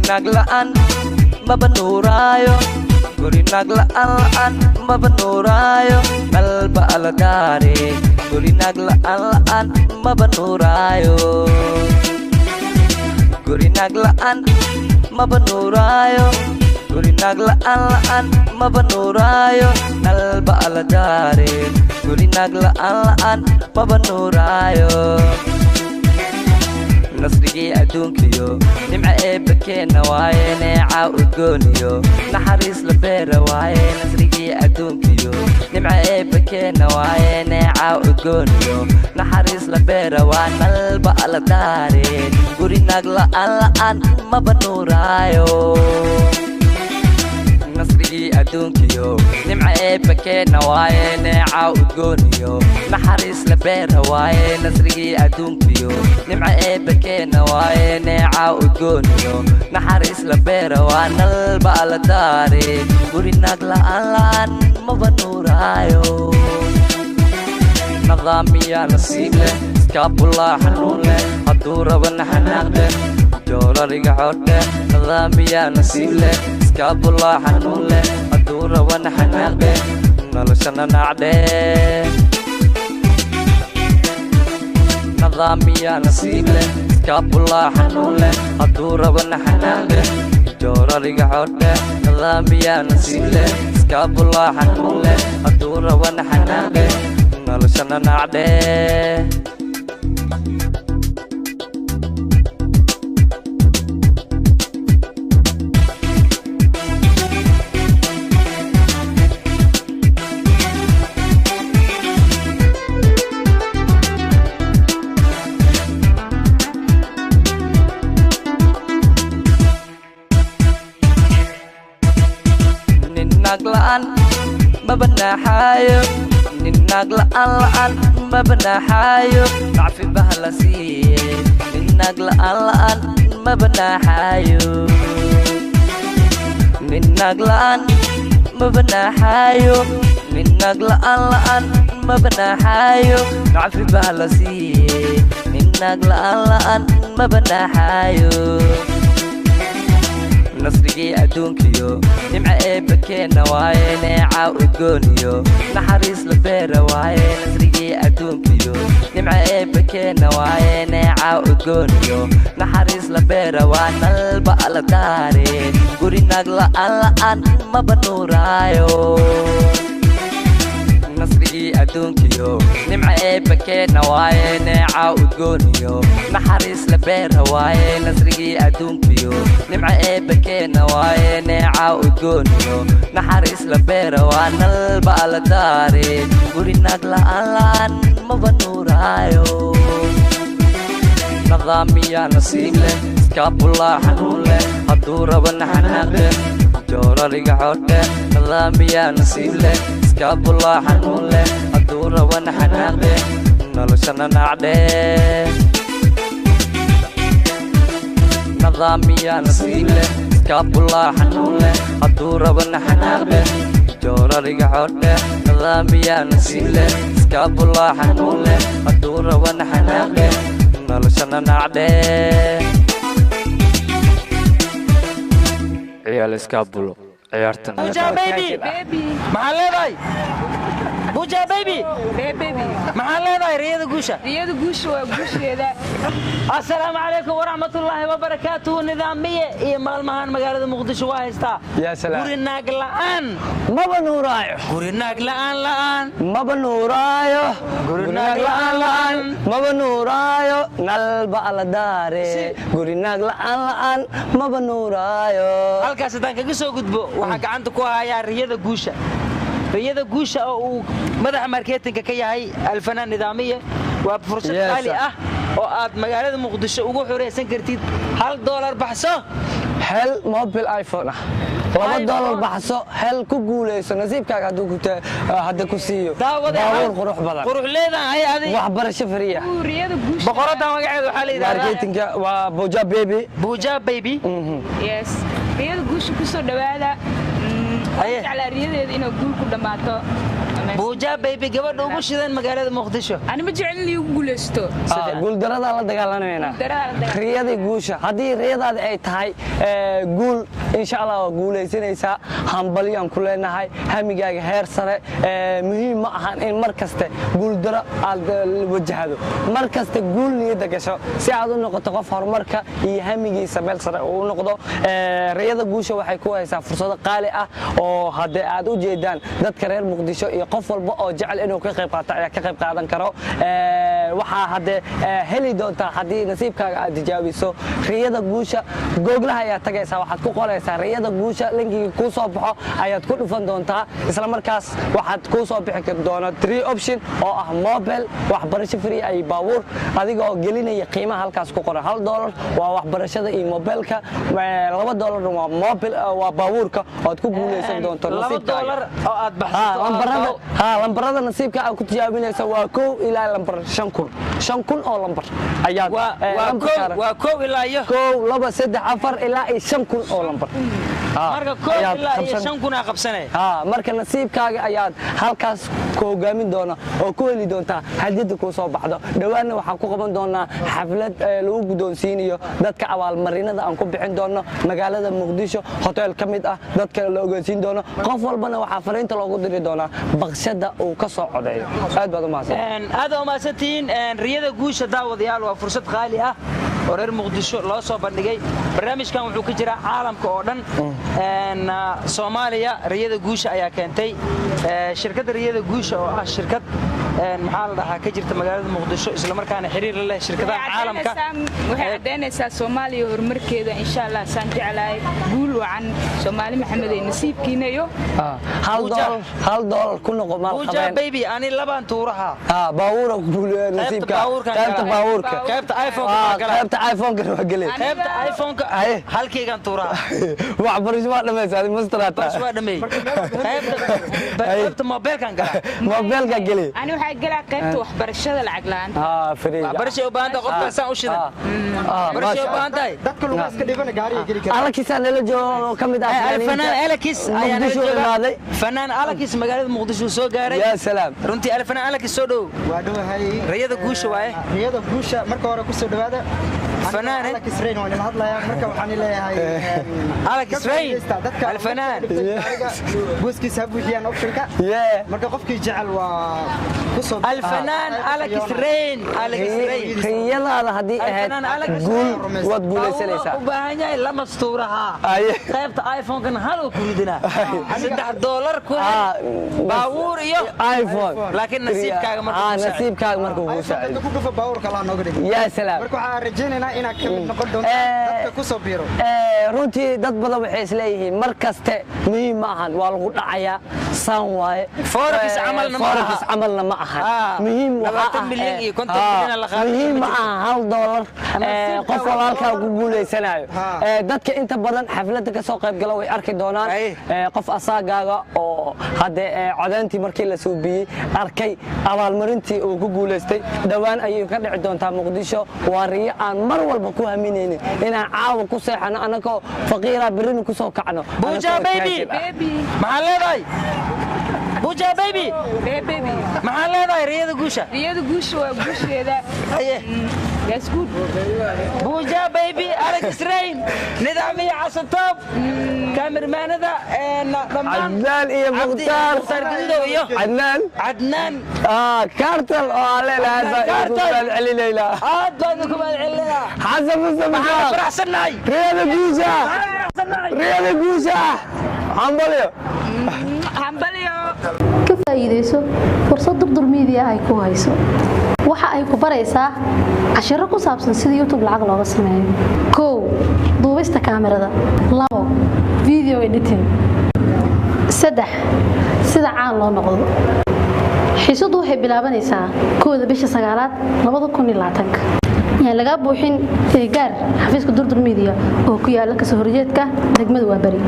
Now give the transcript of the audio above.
Naag La.Aan maba Nuurayo Guri Naag La.Aan maba Nuurayo Nalba ala daare Guri Naag La.Aan maba Nuurayo Guri Naag La.Aan maba Nuurayo Guri Naag La.Aan maba Nuurayo Nalba ala daare Guri Naag La.Aan maba Nuurayo nasrigii adduunkiyo nimca eebbakeena waaye neeca udgooniyo naxariis la beera waaye nasrigii adduunkiyo nimca eebbakeena waaye neeca udgooniyo naxariis la beera waa nalba ala daare Guri Naag La.Aan maba Nuurayo nasrigii adduunkiyo nimca eebbakeena waaye neeca udgooniyo naxariis la beera waaye nasrigii adduunkiyo nimca eebbakeena waaye neeca udgooniyo naxariis la beera waa nalba ala daare Guri Naag La.Aan maba Nuurayo nidaamiye nasiib leh iskaabulaa xanuun leh hadduu rabana xanaaq leh joolariga xoodhe nidaamiye nasiib leh iskaabulaa xanuun leh hadduu rabana xanaaq leh noloshana naacdhe nidaamiye nasiib leh iskaabulaa xanuun leh hadduu rabana xanaaq leh joolariga xoodhe nidaamiye nasiib leh iskaabulaa xanuun leh hadduu rabana xanaaq leh noloshana naacdhe Naag La.Aan maba naaxaayo nin naag La.Aan maba naaxaayo nacfi baha la siiye nin naag La.Aan maba naaxaayo nin naag La.Aan maba naaxaayo nin naag La.Aan maba naaxaayo nacfi baha la siiye nin naag La.Aan maba naaxaayo nasrigii adduunkiyo nimca eebbakeena waaye neeca udgooniyo naxariis la beera waaye nasrigii adduunkiyo nimca eebbakeena waaye neeca udgooniyo naxariis la beera waa nalba ala daare Guri Naag La.Aan maba Nuurayo nasrigii adduunkiyo nimca eebbakeena waaye neeca udgooniyo naxariis la beera waaye nasrigii adduunkiyo nimca eebbakeena waaye neeca udgooniyo naxariis la beera waa nalba ala daare Guri Naag La.Aan maba Nuurayo nidaamiye nasiib leh iskaabulaa xanuun leh hadduu rabana xanaaq leh joolariga xoodhe nidaamiye nasiib leh iskaabulaa xanuun leh hadduu rabana xanaaq leh noloshana naacdhe nidaamiye nasiib leh iskaabulaa xanuun leh hadduu rabana xanaaq leh joolariga xoodhe nidaamiye nasiib leh iskaabulaa xanuun leh hadduu rabana xanaaq leh noloshana naacdhe ciyaal iskaabulo ciyaartan Buja baby maxaa leedahay Buja baby maxaa leedahay riyada guusha waa guusheeda assalaamu calaykum waraxmatullaahi wabarakaatuhu nidaamiye iyo maalmahan magaalada muqdisho waa haystaa yaa salaam Guri Naag La.Aan maba Nuurayo Guri Naag La.Aan maba Nuurayo Guri Naag La.Aan maba Nuurayo nalba ala daare Guri Naag La.Aan maba Nuurayo halkaas haddaan kaga soo gudbo waxaan gacanta ku hayaa riyada guusha oo uu madaxa marketinka ka yahay Al.Fanaan Nidaamiye waa fursad qaali ah oo aad magaalada muqdisho ugu xureysan kartid $1 baxso hel mobile iPhone $2 baxso hel ku guuleyso nasiibkaaga hadda ku siiyo baabuur qurux badan qurux leedahay adiga waxbarasho fariya boqorada magaceedu waxa la yiraahdaa marketinga waa Buja baby yes riyada guusha ku soo dhawaada على رياضة إنه جول كل ما تو بوجا بيبي قبل ugu shidan magaalada Muqdisho أنا ما جعلني لي guulaysto guul darada la dagaalanayna riyada guusha hadii riyadaada ay tahay guul insha Allah waa guulaysanaysaa hambalyan ku leenahay hamigaaga heer sare muhiim ma ahan in markaste guul daro aad wajahdo markaste guul niyada gasho si aad u noqoto qof horumarka iyo hamigiisa meel sare u noqdo riyada guusha waxay ku haysaa fursado qaali ah oo hadii aad u jeedaan dadka reer Muqdisho iyo qof walba oo jecel inuu ka qayb qaato ayaa ka qayb qaadan karo waxa hadee heli doonta hadii nasiibkaaga aad tijaabiso riyada guusha googlaha ayaa tagaysaa waxaad ku qoraysaa riyada guusha linkiga ku soo baxo ayaad ku dhufan doontaa isla markaas waxaad ku soo bixi doona 3 option oo ah mobile waxbarasho free ay baabuur adiga oo gelinaya qiimaha halkaas ku qoran $1 waa waxbarashada iyo mobilka $2 waa mobile waa baabuurka oo aad ku guuleysan doonto nasiibkaaga $2 oo aad baxsato lambarada nasiibka aad ku tijaabinaysa waa 1 ilaa lambar 5,000 oo lambar ayaad waa 1 ilaa iyo 1 2 3 4 ilaa 5,000 oo lambar marka 1 ilaa iyo 5,000 qabsanay marka nasiibkaaga ayaad halkaas ku hogaamin doona oo ku heli doonta hadiyada ku soo baxdo dhawaana waxaan ku qaban doonaa xaflad lagu gudoonsiinayo dadka abaalmarinada aan ku bixin doono magaalada Muqdisho hotel kamid ah dadka la ogaansiin doono qof walbana waxa fariinta loogu diri doonaa baqshada uu ka soo codeeyo aad baad u mahadsan aad u mahadsantiin riyada guusha daawadayaal waa fursad qaali ah oo reer Muqdisho loo soo bandhigay barnaamijkan wuxuu ka jiraa caalamka oo dhan Soomaaliya riyada guusha ayaa keentay shirkadda riyada guusha oo ah shirkad maxaa la dhahaa ka jirta magaalada Muqdisho isla markaana xiriir la leh shirkadaha caalamka waxay cadeynaysaa Soomaaliya horumarkeeda insha Allah saan jeclahay guul wacan Soomaali maxamed ay nasiibkiina iyo $1 ku noqo maal qabeen Buja baby ani laban tuuraha baabuur guul nasiibka qaybta baabuurka qaybta iPhone qaybta iPhone ka waa galay qaybta iPhone ka halkeygan tuuraha wax barasho waa dhameysay masterata waa dhamay qaybta mobilkan gala mobilka galay ani waxa galaa qaybta waxbarashada lacag la'aan free waxbarasho u baahan tahay qofka saan u shidan waxbarasho u baahan tahay dadka lagu iska dhibana gaariga gali kara alakisa nala joogo kamid ah Al.Fanaan alakis ayaa nala jooga fanaan alakis magaalada Muqdisho soo gaaray ya salaam runtii Al.Fanaan alakis soo dhow waa dhawahay riyada guusha waaye riyada guusha marka hore ku soo dhawaada فنان الكسرين وانا هادلايا marka waxaan leeyahay الكسرين الفنان بوسكيس هبوحيان اوبشنka marka qofkii jecel waa kusoo الفنان الكسرين khiyalaada hadii ahayd guul wad guuleysanaysaa u baahan yahay lama stuuraha qaybta iPhone kan hal ku ridina $3 ku baawur iyo iPhone laakiin nasiibkaaga markuu ku saacido ku dhufa baawurka la nooga dhigay ya salaam marka waxaan rajaynaynaa inaad ka mid noqon doonto dadka ku soo biiro runtii dad badan waxay isleeyihiin markaste muhiim ma ahan waa lagu dhacayaa saan waaye forex amalna ma ahan muhiim waxa milyan iyo 50 milyan la qaaday muhiim ma aha $1 qof walaalka ku guuleysanayo dadka inta badan xafladda ka soo qayb gala way arki doonaan qof asaagaaga oo hadee codaantii markii la suubiyay arkay abaalmarintii uu ku guuleystay dhawaan ayay ka dhici doontaa Muqdisho waa riyo aan mar walba ku haminaynin inaan caawa ku seexano anagoo faqiira birin ku soo kacno Buja baby maxaa leedahay Buja baby maxaa leedahay riyada guusha waa guusheeda Yes good. Buja baby Alex Rain Nidaamiye Xasan Toop cameramanada Adnan iyo Mukhtar Adnan Kartal oo leeyahay Kartal celinayla aad baan ku celina Xasan Mustafa faraxsanahay riyada guusha hambalyo ka faa'iideyso fursad durdur media ay ku hayso waxa ay ku baraysaa cashiro ku saabsan sida YouTube lacag looga sameeyo 1 duubista kaamirada 2 video editing 3 sida caan loo noqdo xiisadu waxay bilaabanaysaa 1 bisha 9aad 2020 yaan laga buuxin gaar xafiiska durdur media oo ku yaala ka soo horjeedka degmada Waabari